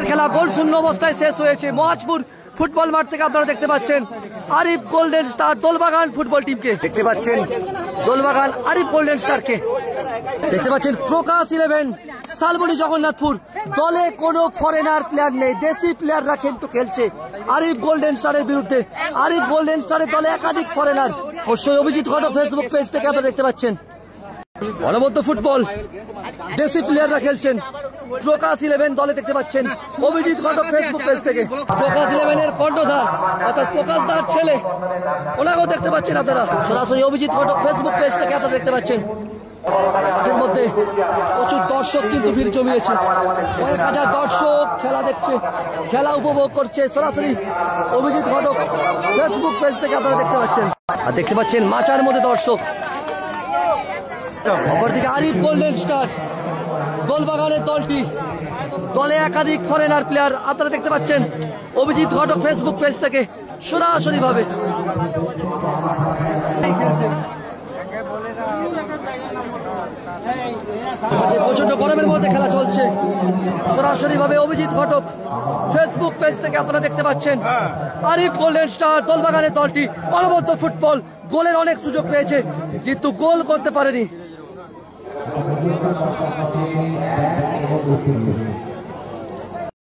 খেলা গোল শূন্য অবস্থায় শেষ হয়েছে। মহাজপুর ফুটবল মাঠ থেকে আপনারা দেখতে পাচ্ছেন Arif golden star Dolbagan football টিমকে দেখতে পাচ্ছেন, দোলবাগান আরিফ গোল্ডেন স্টারকে দেখতে পাচ্ছেন। প্রকাশ 11 শালবনী জগন্নাথপুর দলে কোনো ফরেনার প্লেয়ার নেই, দেশি প্লেয়াররা কিন্তু খেলছে আরিফ গোল্ডেন স্টারের বিরুদ্ধে। আরিফ গোল্ডেন স্টারের দলে একাধিক ফরেনার। অবশ্যই অভিজিৎ ঘটক ফেসবুক পেজ থেকে আপনারা দেখতে পাচ্ছেন অনবদ্য ফুটবল, দেশি প্লেয়াররা খেলছেন। প্রকাশ 11 দলে দেখতে পাচ্ছেন অভিজিৎ ঘটক ফেসবুক পেজ থেকে। প্রকাশ 11 এর কণ্ঠধার অর্থাৎ প্রকাশ দার ছেলে, ওনাকেও দেখতে পাচ্ছেন আপনারা সরাসরি অভিজিৎ ঘটক ফেসবুক পেজ থেকে আপনারা দেখতে পাচ্ছেন। মাঠের মধ্যে প্রচুর দর্শক কিন্তু ভিড় জমিয়েছে, কয়েক হাজার দর্শক খেলা দেখছে, খেলা উপভোগ করছে সরাসরি অভিজিৎ ঘটক ফেসবুক পেজ থেকে আপনারা দেখতে পাচ্ছেন। আর দেখতে পাচ্ছেন মাচার মধ্যে দর্শক। অপরদিকে আরিফ গোল্ডেন স্টার দোলবাগানের দলটি, দলে একাধিক ফরেনার প্লেয়ার আপনারা দেখতে পাচ্ছেন অভিজিৎ ঘটক ফেসবুক পেজ থেকে সরাসরি ভাবে। প্রচন্ড গরমের মধ্যে খেলা চলছে, সরাসরি ভাবে অভিজিৎ ঘটক ফেসবুক পেজ থেকে আপনারা দেখতে পাচ্ছেন আরিফ গোল্ডেন স্টার দোলবাগানের দলটি অনবদ্য ফুটবল, গোলের অনেক সুযোগ পেয়েছে কিন্তু গোল করতে পারেনি।